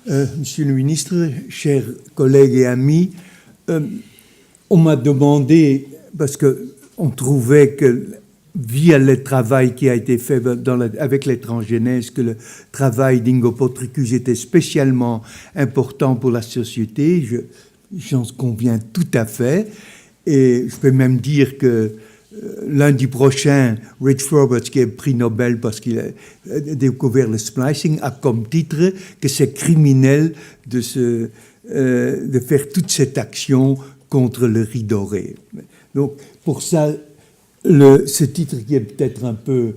Monsieur le ministre, chers collègues et amis, on m'a demandé, parce qu'on trouvait que via le travail qui a été fait avec les transgénèses, que le travail d'Ingo Potricus était spécialement important pour la société. J'en conviens tout à fait. Et je peux même dire que lundi prochain, Rich Roberts, qui est prix Nobel parce qu'il a découvert le splicing, a comme titre que c'est criminel de faire toute cette action contre le riz doré. Donc, pour ça, ce titre qui est peut-être un peu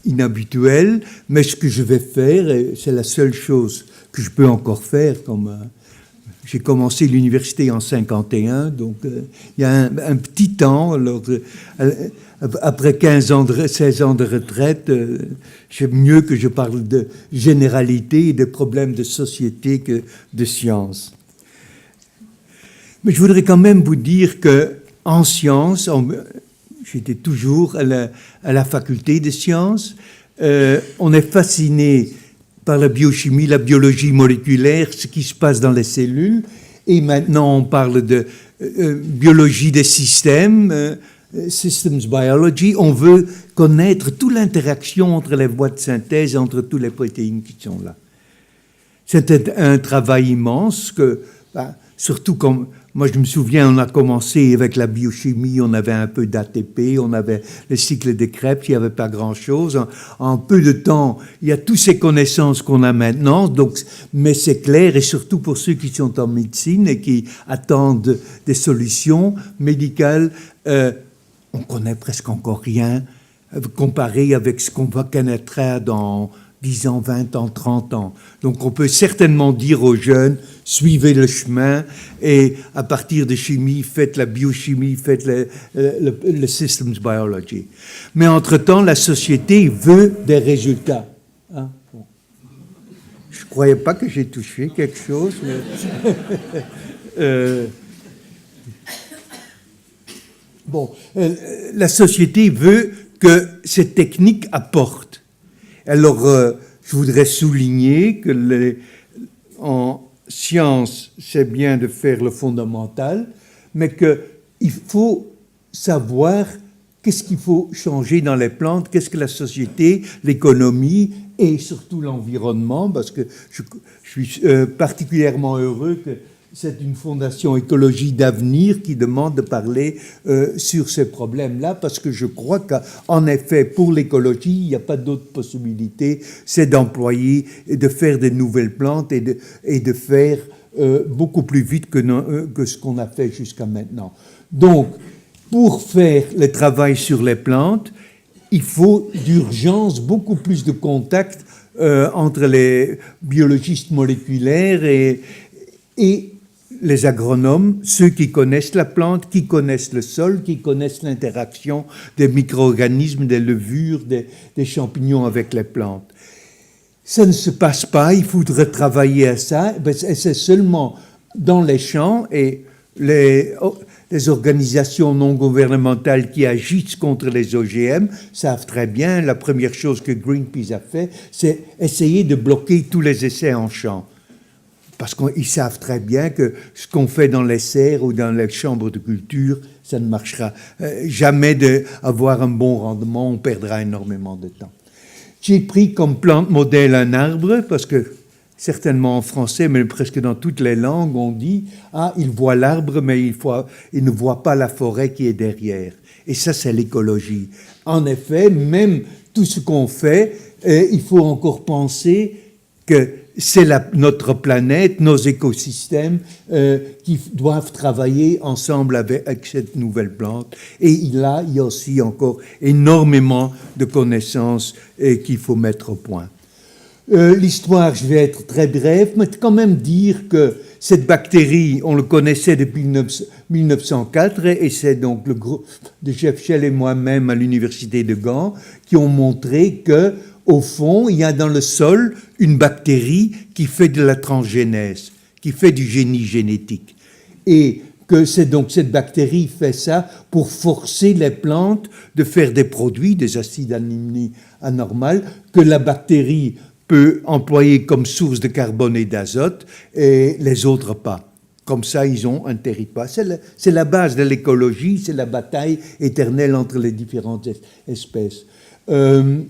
inhabituel, mais ce que je vais faire, et c'est la seule chose que je peux encore faire, comme j'ai commencé l'université en 51, donc il y a un petit temps, alors, après 16 ans de retraite, j'aime mieux que je parle de généralité et de problèmes de société que de sciences. Mais je voudrais quand même vous dire qu'en sciences, j'étais toujours à la faculté de sciences, on est fasciné par la biochimie, la biologie moléculaire, ce qui se passe dans les cellules, et maintenant on parle de biologie des systèmes, systems biology. On veut connaître toute l'interaction entre les voies de synthèse, entre toutes les protéines qui sont là. C'était un travail immense surtout comme moi je me souviens, on a commencé avec la biochimie, on avait un peu d'ATP, on avait le cycle de Krebs, il n'y avait pas grand-chose. En peu de temps, il y a toutes ces connaissances qu'on a maintenant, donc, mais c'est clair, et surtout pour ceux qui sont en médecine et qui attendent des solutions médicales, on connaît presque encore rien comparé avec ce qu'on va connaître dans 10 ans, 20 ans, 30 ans. Donc on peut certainement dire aux jeunes, suivez le chemin et à partir de chimie, faites la biochimie, faites le systems biology. Mais entre-temps, la société veut des résultats. Hein? Bon. Je ne croyais pas que j'ai touché quelque chose, mais... la société veut que cette technique apporte. Alors, je voudrais souligner que en science, c'est bien de faire le fondamental, mais qu'il faut savoir qu'est-ce qu'il faut changer dans les plantes, qu'est-ce que la société, l'économie et surtout l'environnement, parce que je suis particulièrement heureux que c'est une fondation écologie d'avenir qui demande de parler sur ces problèmes-là, parce que je crois qu'en effet, pour l'écologie, il n'y a pas d'autre possibilité, c'est d'employer et de faire de nouvelles plantes et de faire beaucoup plus vite que ce qu'on a fait jusqu'à maintenant. Donc, pour faire le travail sur les plantes, il faut d'urgence beaucoup plus de contact entre les biologistes moléculaires et les agronomes, ceux qui connaissent la plante, qui connaissent le sol, qui connaissent l'interaction des micro-organismes, des levures, des champignons avec les plantes. Ça ne se passe pas, il faudrait travailler à ça. C'est seulement dans les champs et les organisations non gouvernementales qui agissent contre les OGM savent très bien, la première chose que Greenpeace a fait, c'est essayer de bloquer tous les essais en champ. Parce qu'ils savent très bien que ce qu'on fait dans les serres ou dans les chambres de culture, ça ne marchera jamais d'avoir un bon rendement, on perdra énormément de temps. J'ai pris comme plante modèle un arbre, parce que certainement en français, mais presque dans toutes les langues, on dit « Ah, il voit l'arbre, mais il ne voit pas la forêt qui est derrière. » Et ça, c'est l'écologie. En effet, même tout ce qu'on fait, il faut encore penser que c'est notre planète, nos écosystèmes qui doivent travailler ensemble avec cette nouvelle plante. Et là, il y a aussi encore énormément de connaissances qu'il faut mettre au point. L'histoire, je vais être très bref, mais quand même dire que cette bactérie, on le connaissait depuis 1904, et c'est donc le groupe de Jeff Shell et moi-même à l'université de Gand qui ont montré que au fond, il y a dans le sol une bactérie qui fait de la transgénèse, qui fait du génie génétique. Et que c'est donc cette bactérie fait ça pour forcer les plantes de faire des produits, des acides aminés anormaux, que la bactérie peut employer comme source de carbone et d'azote et les autres pas. Comme ça, ils ont un territoire. C'est la base de l'écologie, c'est la bataille éternelle entre les différentes espèces. Il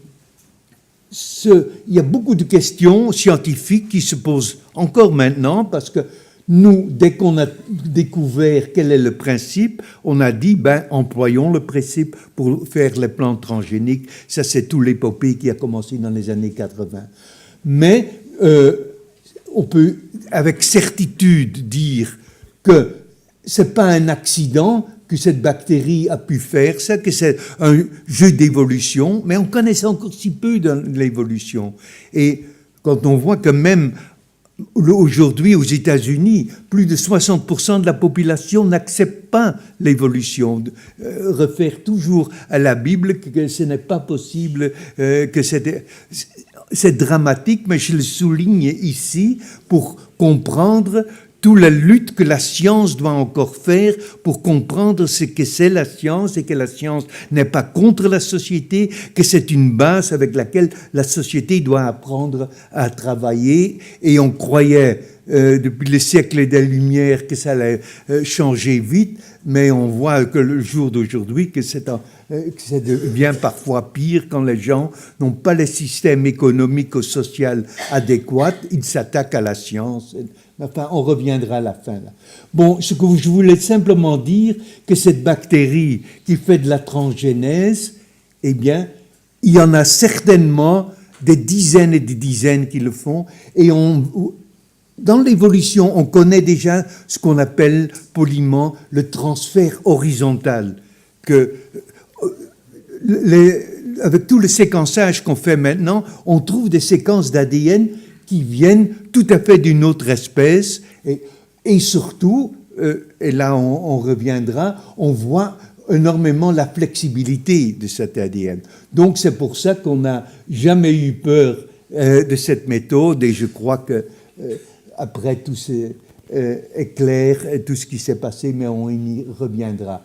y a beaucoup de questions scientifiques qui se posent encore maintenant parce que nous, dès qu'on a découvert quel est le principe, on a dit, employons le principe pour faire les plantes transgéniques. Ça, c'est tout l'épopée qui a commencé dans les années 80. Mais on peut avec certitude dire que c'est pas un accident que cette bactérie a pu faire ça, que c'est un jeu d'évolution, mais on connaissait encore si peu de l'évolution. Et quand on voit que même aujourd'hui aux États-Unis, plus de 60% de la population n'accepte pas l'évolution, réfère toujours à la Bible que ce n'est pas possible, que c'est dramatique, mais je le souligne ici pour comprendre toute la lutte que la science doit encore faire pour comprendre ce que c'est la science et que la science n'est pas contre la société, que c'est une base avec laquelle la société doit apprendre à travailler. Et on croyait depuis le siècle des Lumières que ça allait changer vite, mais on voit que le jour d'aujourd'hui que ça devient parfois pire quand les gens n'ont pas les systèmes économiques ou sociaux adéquats, ils s'attaquent à la science. Enfin, on reviendra à la fin. Là. Bon, ce que je voulais simplement dire, que cette bactérie qui fait de la transgénèse, eh bien, il y en a certainement des dizaines et des dizaines qui le font. Et dans l'évolution, on connaît déjà ce qu'on appelle poliment le transfert horizontal. Avec tout le séquençage qu'on fait maintenant, on trouve des séquences d'ADN qui viennent tout à fait d'une autre espèce, et surtout, et là on reviendra, on voit énormément la flexibilité de cet ADN. Donc c'est pour ça qu'on n'a jamais eu peur de cette méthode, et je crois que après tout est clair, tout ce qui s'est passé, mais on y reviendra.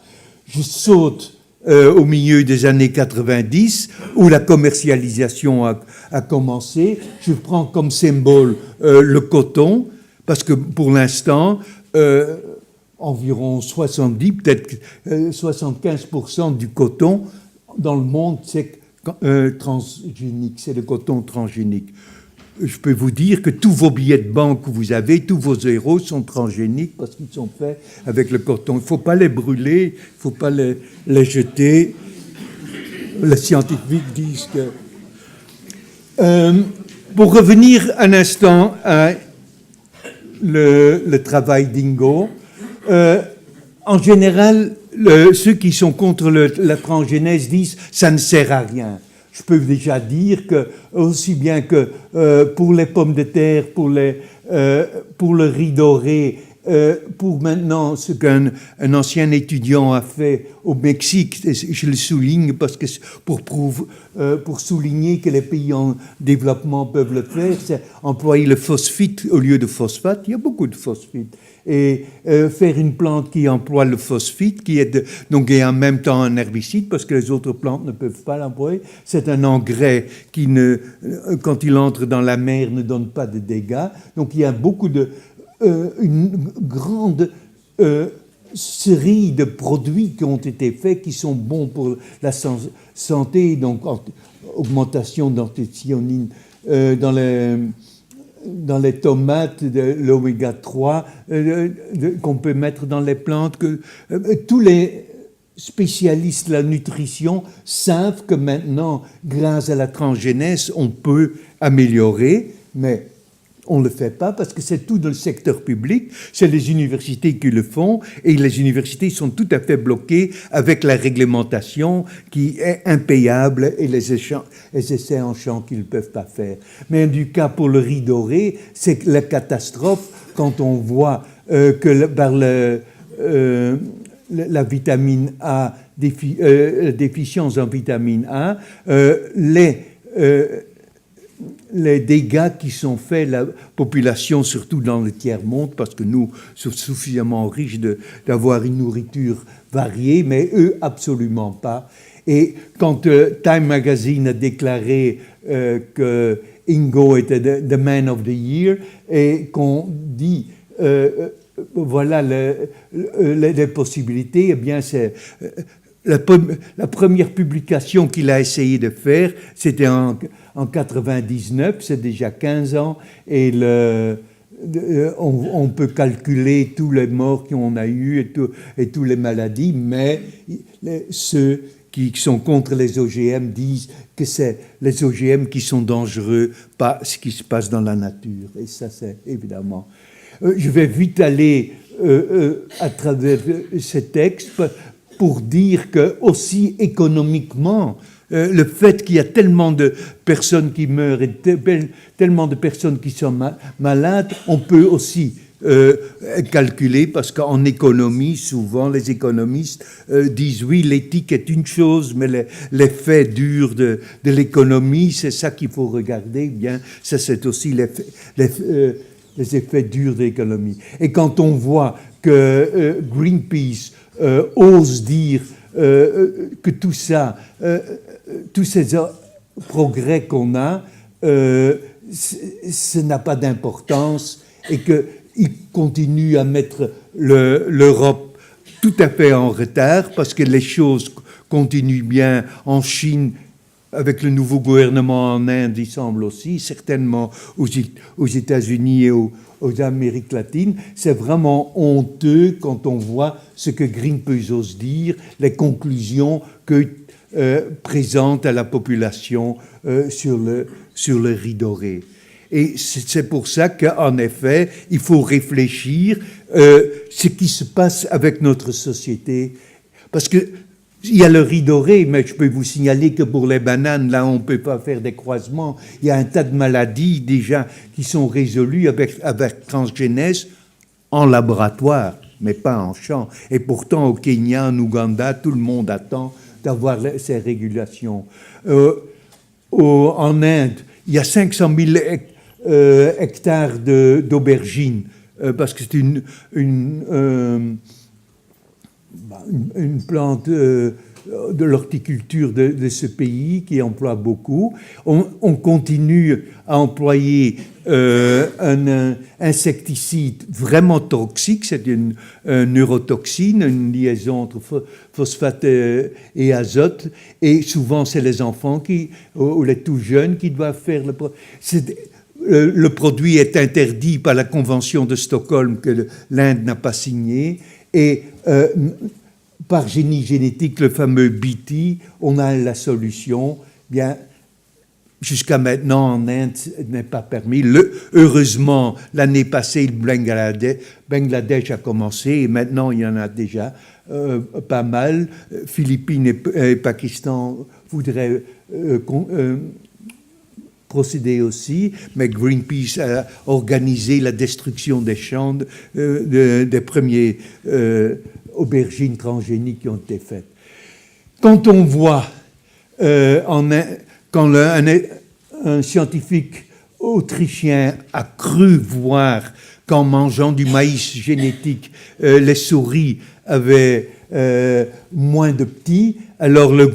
Je saute au milieu des années 90, où la commercialisation a commencé. Je prends comme symbole le coton, parce que pour l'instant, environ 70, peut-être 75% du coton dans le monde, c'est transgénique, c'est le coton transgénique. Je peux vous dire que tous vos billets de banque que vous avez, tous vos euros sont transgéniques parce qu'ils sont faits avec le coton. Il ne faut pas les brûler, il ne faut pas les jeter. Les scientifiques disent que... pour revenir un instant à le travail d'Ingo, en général, ceux qui sont contre la transgénèse disent « ça ne sert à rien ». Je peux déjà dire que, aussi bien que pour les pommes de terre, pour le riz doré, pour maintenant ce qu'un ancien étudiant a fait au Mexique, je le souligne parce que pour souligner que les pays en développement peuvent le faire, c'est employer le phosphite au lieu de phosphate. Il y a beaucoup de phosphite. Et faire une plante qui emploie le phosphite, qui est donc est en même temps un herbicide, parce que les autres plantes ne peuvent pas l'employer. C'est un engrais qui, quand il entre dans la mer, ne donne pas de dégâts. Donc il y a une grande série de produits qui ont été faits, qui sont bons pour la santé, donc augmentation d'anthocyanine dans les tomates, de l'oméga 3 qu'on peut mettre dans les plantes. Tous les spécialistes de la nutrition savent que maintenant, grâce à la transgénèse, on peut améliorer, mais on ne le fait pas parce que c'est tout dans le secteur public, c'est les universités qui le font, et les universités sont tout à fait bloquées avec la réglementation qui est impayable et les essais en champ qu'ils ne peuvent pas faire. Mais du cas pour le riz doré, c'est la catastrophe quand on voit que par la vitamine A, déficience en vitamine A, les dégâts qui sont faits, la population, surtout dans le tiers-monde, parce que nous sommes suffisamment riches d'avoir une nourriture variée, mais eux, absolument pas. Et quand Time Magazine a déclaré que Ingo était the Man of the Year, et qu'on dit voilà les possibilités, eh bien c'est la première publication qu'il a essayé de faire, c'était en 99, c'est déjà 15 ans, et on peut calculer tous les morts qu'on a eus et toutes les maladies, mais ceux qui sont contre les OGM disent que c'est les OGM qui sont dangereux, pas ce qui se passe dans la nature. Et ça, c'est évidemment... je vais vite aller à travers ces textes pour dire que aussi économiquement, le fait qu'il y a tellement de personnes qui meurent et tellement de personnes qui sont malades, on peut aussi calculer, parce qu'en économie, souvent les économistes disent oui, l'éthique est une chose, mais l'effet dur de l'économie, c'est ça qu'il faut regarder. Bien, ça c'est aussi les effets durs de l'économie. Et quand on voit que Greenpeace ose dire que tout ça, tous ces progrès qu'on a, ça n'a pas d'importance et qu'il continue à mettre l'Europe tout à fait en retard parce que les choses continuent bien en Chine. Avec le nouveau gouvernement en Inde, il semble aussi, certainement aux États-Unis et aux Amériques latines. C'est vraiment honteux quand on voit ce que Greenpeace ose dire, les conclusions que présente à la population sur le riz doré. Et c'est pour ça qu'en effet, il faut réfléchir ce qui se passe avec notre société. Parce que il y a le riz doré, mais je peux vous signaler que pour les bananes, là, on ne peut pas faire des croisements. Il y a un tas de maladies déjà qui sont résolues avec transgénèse en laboratoire, mais pas en champ. Et pourtant, au Kenya, en Ouganda, tout le monde attend d'avoir ces régulations. En Inde, il y a 500 000 hectares d'aubergines, parce que c'est une plante de l'horticulture de ce pays qui emploie beaucoup. On continue à employer un insecticide vraiment toxique, c'est une neurotoxine, une liaison entre phosphate et azote, et souvent c'est les enfants ou les tout jeunes qui doivent faire le produit est interdit par la Convention de Stockholm que l'Inde n'a pas signée, et par génie génétique, le fameux BT, on a la solution. Bien, jusqu'à maintenant, en Inde, ce n'est pas permis. Heureusement, l'année passée, le Bangladesh a commencé, et maintenant, il y en a déjà pas mal. Philippines et Pakistan voudraient procéder aussi, mais Greenpeace a organisé la destruction des champs des premiers aubergines transgéniques qui ont été faites. Quand on voit, quand un scientifique autrichien a cru voir qu'en mangeant du maïs génétique, les souris avaient moins de petits, alors le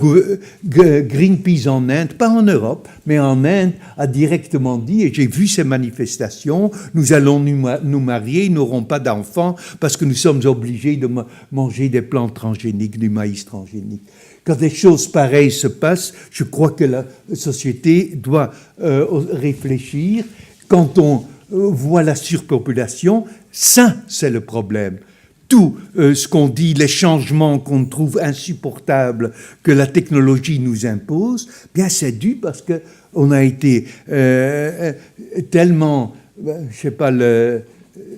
Greenpeace en Inde, pas en Europe, mais en Inde, a directement dit, et j'ai vu ces manifestations, nous allons nous marier, nous n'aurons pas d'enfants parce que nous sommes obligés de manger des plantes transgéniques, du maïs transgénique. Quand des choses pareilles se passent, je crois que la société doit réfléchir. Quand on voit la surpopulation, ça, c'est le problème. Tout ce qu'on dit, les changements qu'on trouve insupportables, que la technologie nous impose, bien c'est dû parce qu'on a été tellement, je ne sais pas, le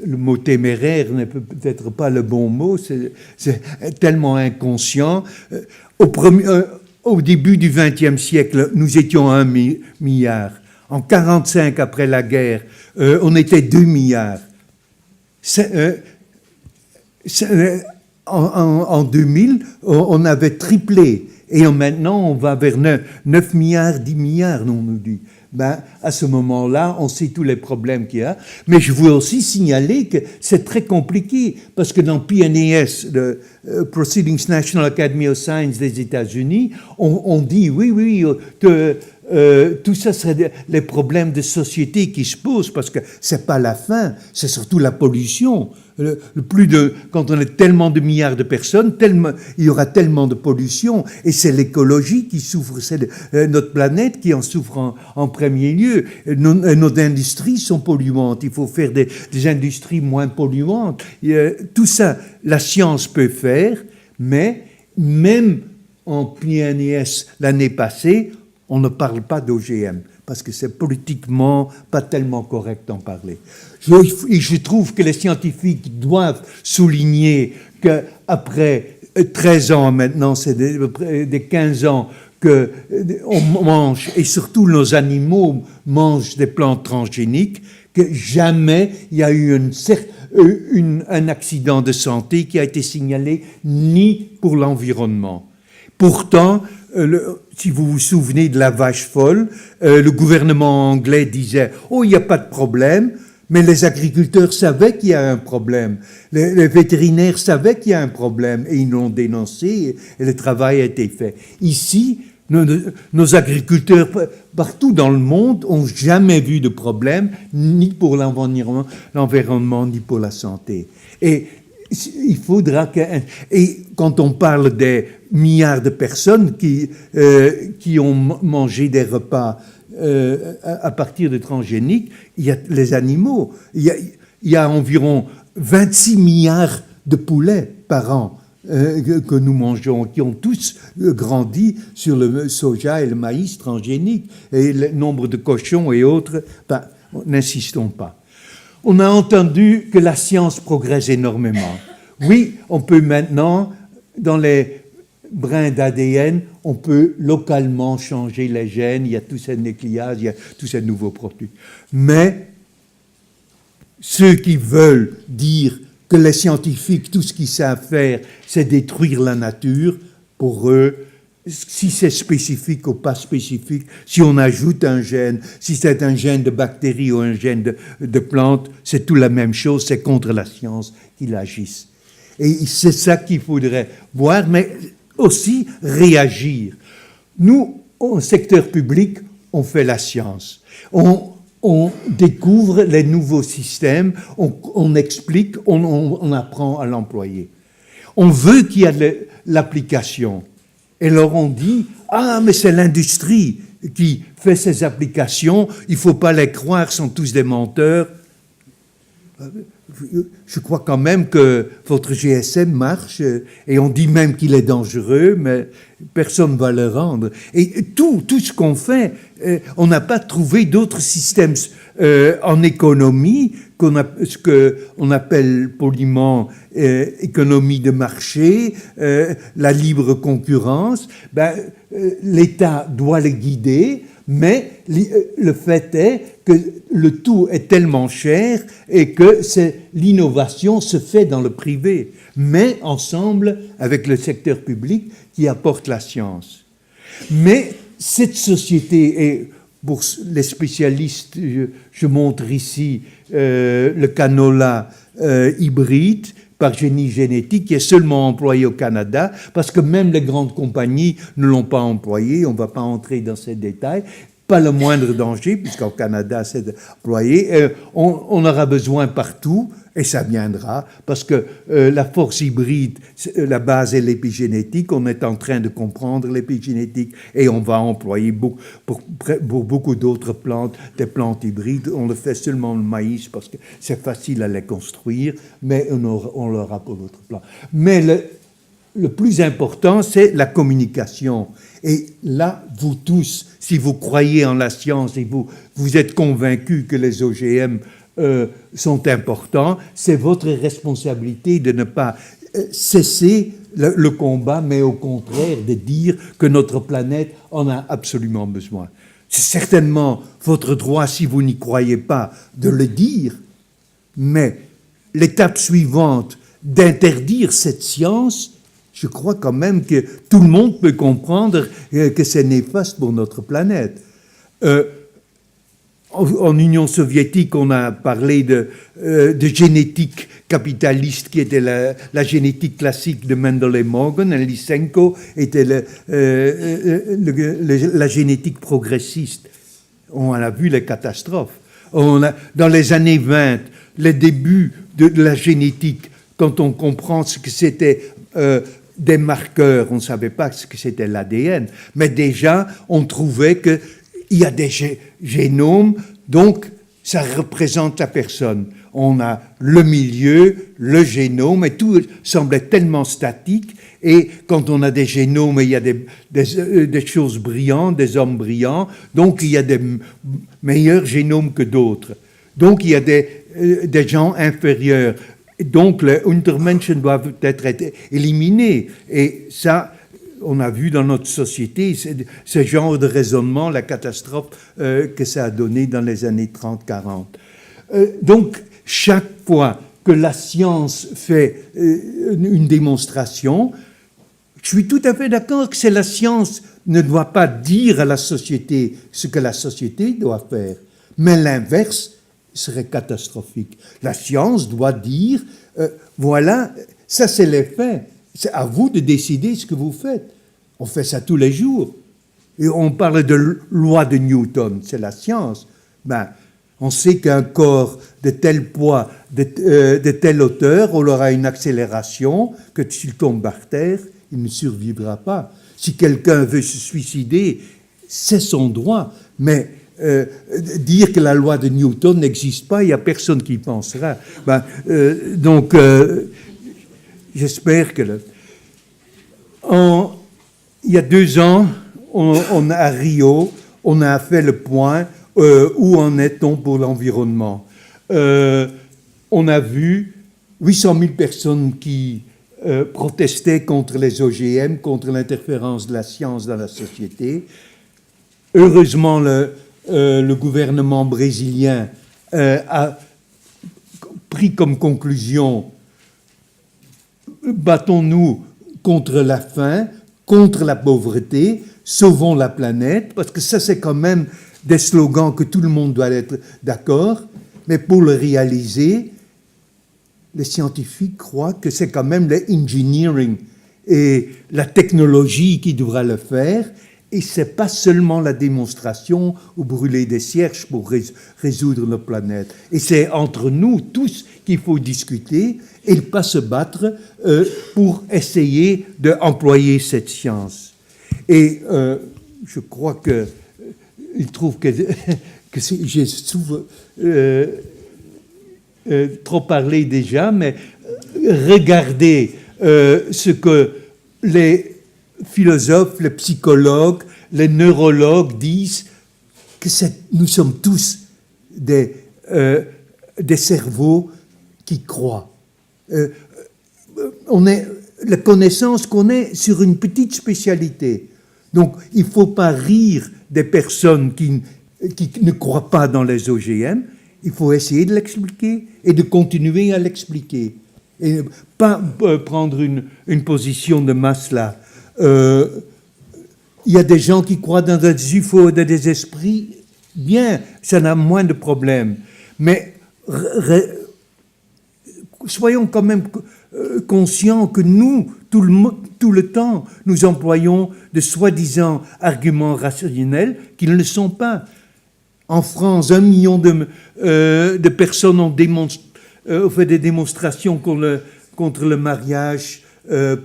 mot téméraire n'est peut-être pas le bon mot, c'est tellement inconscient. Au début du XXe siècle, nous étions 1 milliard. En 1945, après la guerre, on était 2 milliards. En 2000, on avait triplé. Et maintenant, on va vers 9 milliards, 10 milliards, on nous dit. Ben, à ce moment-là, on sait tous les problèmes qu'il y a. Mais je veux aussi signaler que c'est très compliqué, parce que dans PNAS, le Proceedings National Academy of Science des États-Unis, on dit, oui, que tout ça serait les problèmes de société qui se posent, parce que c'est pas la fin, c'est surtout la pollution. Quand on est tellement de milliards de personnes, il y aura tellement de pollution, et c'est l'écologie qui souffre, c'est notre planète qui en souffre en premier lieu. Nos industries sont polluantes, il faut faire des industries moins polluantes. Tout ça, la science peut faire, mais même en PNAS l'année passée, on ne parle pas d'OGM, parce que c'est politiquement pas tellement correct d'en parler. Je trouve que les scientifiques doivent souligner qu'après 13 ans maintenant, c'est des 15 ans, qu'on mange, et surtout nos animaux mangent des plantes transgéniques, que jamais il y a eu un accident de santé qui a été signalé, ni pour l'environnement. Pourtant, si vous vous souvenez de la vache folle, le gouvernement anglais disait « Oh, il n'y a pas de problème », mais les agriculteurs savaient qu'il y a un problème. Les vétérinaires savaient qu'il y a un problème et ils l'ont dénoncé et le travail a été fait. Ici, nos agriculteurs partout dans le monde n'ont jamais vu de problème, ni pour l'environnement, ni pour la santé. Et il faudra que... Et quand on parle des milliards de personnes qui ont mangé des repas à partir de transgéniques, il y a les animaux. Il y a environ 26 milliards de poulets par an que nous mangeons, qui ont tous grandi sur le soja et le maïs transgéniques. Et le nombre de cochons et autres, n'insistons pas. On a entendu que la science progresse énormément. Oui, on peut maintenant, dans les brins d'ADN, on peut localement changer les gènes, il y a tous ces nucléases, il y a tous ces nouveaux produits. Mais ceux qui veulent dire que les scientifiques, tout ce qu'ils savent faire, c'est détruire la nature, pour eux, si c'est spécifique ou pas spécifique, si on ajoute un gène, si c'est un gène de bactérie ou un gène de plante, c'est tout la même chose, c'est contre la science qu'ils agissent. Et c'est ça qu'il faudrait voir, mais aussi réagir. Nous, au secteur public, on fait la science. On découvre les nouveaux systèmes, on explique, on apprend à l'employer. On veut qu'il y ait l'application. Et alors on dit, ah, mais c'est l'industrie qui fait ces applications, il ne faut pas les croire, sont tous des menteurs. Je crois quand même que votre GSM marche, et on dit même qu'il est dangereux, mais personne ne va le rendre. Et tout ce qu'on fait, on n'a pas trouvé d'autres systèmes en économie, ce qu'on appelle poliment économie de marché, la libre concurrence. L'État doit les guider, mais le fait est que le tout est tellement cher et que l'innovation se fait dans le privé, mais ensemble avec le secteur public qui apporte la science. Mais cette société, et pour les spécialistes, je montre ici le canola hybride par génie génétique, qui est seulement employé au Canada, parce que même les grandes compagnies ne l'ont pas employé, on ne va pas entrer dans ces détails, pas le moindre danger, puisqu'au Canada c'est employé, on aura besoin partout, et ça viendra, parce que la force hybride, la base est l'épigénétique, on est en train de comprendre l'épigénétique, et on va employer pour beaucoup d'autres plantes, des plantes hybrides. On le fait seulement le maïs, parce que c'est facile à les construire, mais on l'aura pour d'autres plantes. Mais le plus important, c'est la communication. Et là, vous tous, si vous croyez en la science et vous êtes convaincus que les OGM sont importants, c'est votre responsabilité de ne pas cesser le combat, mais au contraire de dire que notre planète en a absolument besoin. C'est certainement votre droit, si vous n'y croyez pas, de le dire, mais l'étape suivante d'interdire cette science, je crois quand même que tout le monde peut comprendre que c'est néfaste pour notre planète. En Union soviétique, on a parlé de génétique capitaliste qui était la génétique classique de Mendel et Morgan, et Lysenko était la génétique progressiste. On a vu les catastrophes. Dans les années 20, les débuts de la génétique, quand on comprend ce que c'était des marqueurs, on ne savait pas ce que c'était l'ADN, mais déjà, on trouvait qu'il y a des génomes, donc ça représente la personne. On a le milieu, le génome, et tout semblait tellement statique. Et quand on a des génomes, il y a des choses brillantes, des hommes brillants, donc il y a des meilleurs génomes que d'autres. Donc il y a des gens inférieurs. Donc les Untermenschen doivent être éliminés. Et ça, on a vu dans notre société ce genre de raisonnement, la catastrophe que ça a donné dans les années 30-40. Donc, chaque fois que la science fait une démonstration, je suis tout à fait d'accord que la science ne doit pas dire à la société ce que la société doit faire, mais l'inverse serait catastrophique. La science doit dire, voilà, ça c'est les faits, c'est à vous de décider ce que vous faites. On fait ça tous les jours. Et on parle de loi de Newton, c'est la science. Ben, on sait qu'un corps de tel poids, de telle hauteur, on aura une accélération, que s'il tombe par terre, il ne survivra pas. Si quelqu'un veut se suicider, c'est son droit. Mais dire que la loi de Newton n'existe pas, il n'y a personne qui y pensera. Ben, donc, j'espère que... Il y a 2 ans, à Rio, on a fait le point où en est-on pour l'environnement. On a vu 800 000 personnes qui protestaient contre les OGM, contre l'interférence de la science dans la société. Heureusement, le gouvernement brésilien a pris comme conclusion: battons-nous contre la faim, contre la pauvreté, sauvons la planète, parce que ça, c'est quand même des slogans que tout le monde doit être d'accord, mais pour le réaliser, les scientifiques croient que c'est quand même l'engineering et la technologie qui devra le faire, et c'est pas seulement la démonstration ou brûler des cierges pour résoudre la planète. Et c'est entre nous tous qu'il faut discuter et pas se battre pour essayer d'employer cette science. Et je crois que il trouve que j'ai souvent trop parlé déjà, mais regardez ce que les philosophes, les psychologues, les neurologues disent, que nous sommes tous des cerveaux qui croient. La connaissance qu'on est sur une petite spécialité. Donc, il ne faut pas rire des personnes qui ne croient pas dans les OGM. Il faut essayer de l'expliquer et de continuer à l'expliquer. Et pas prendre une position de masse là. Il y a des gens qui croient dans des UFO, dans des esprits. Bien, ça n'a moins de problèmes. Mais soyons quand même conscients que nous, tout le temps, nous employons de soi-disant arguments rationnels qui ne le sont pas. En France, 1 million de personnes ont fait des démonstrations contre le mariage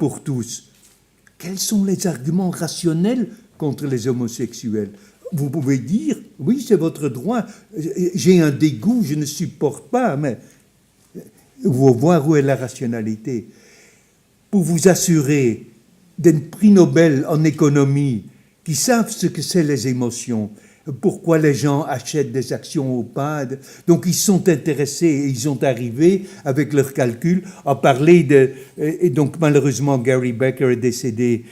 pour tous. Quels sont les arguments rationnels contre les homosexuels? Vous pouvez dire, oui, c'est votre droit, j'ai un dégoût, je ne supporte pas, mais il faut voir où est la rationalité. Pour vous assurer d'un prix Nobel en économie qui savent ce que c'est les émotions, pourquoi les gens achètent des actions ou pas. Donc ils sont intéressés et ils sont arrivés avec leurs calculs à parler de... Et donc malheureusement Gary Becker est décédé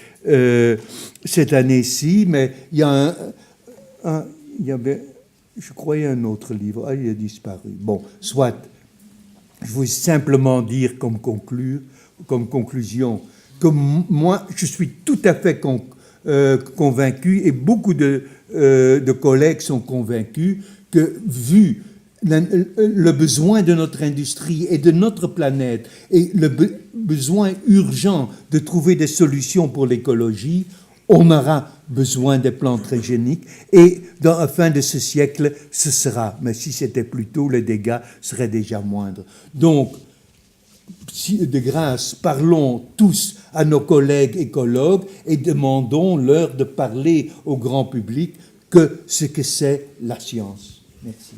cette année-ci, mais il y a il y avait, je croyais, un autre livre. Il a disparu. Bon, soit. Je veux simplement dire comme conclusion que moi, je suis tout à fait convaincu, et beaucoup de collègues sont convaincus, que vu le besoin de notre industrie et de notre planète, et le besoin urgent de trouver des solutions pour l'écologie, on aura besoin des plantes transgéniques, et dans la fin de ce siècle, ce sera. Mais si c'était plus tôt, les dégâts seraient déjà moindres. Donc, de grâce, parlons tous à nos collègues écologues et demandons-leur de parler au grand public que ce que c'est la science. Merci.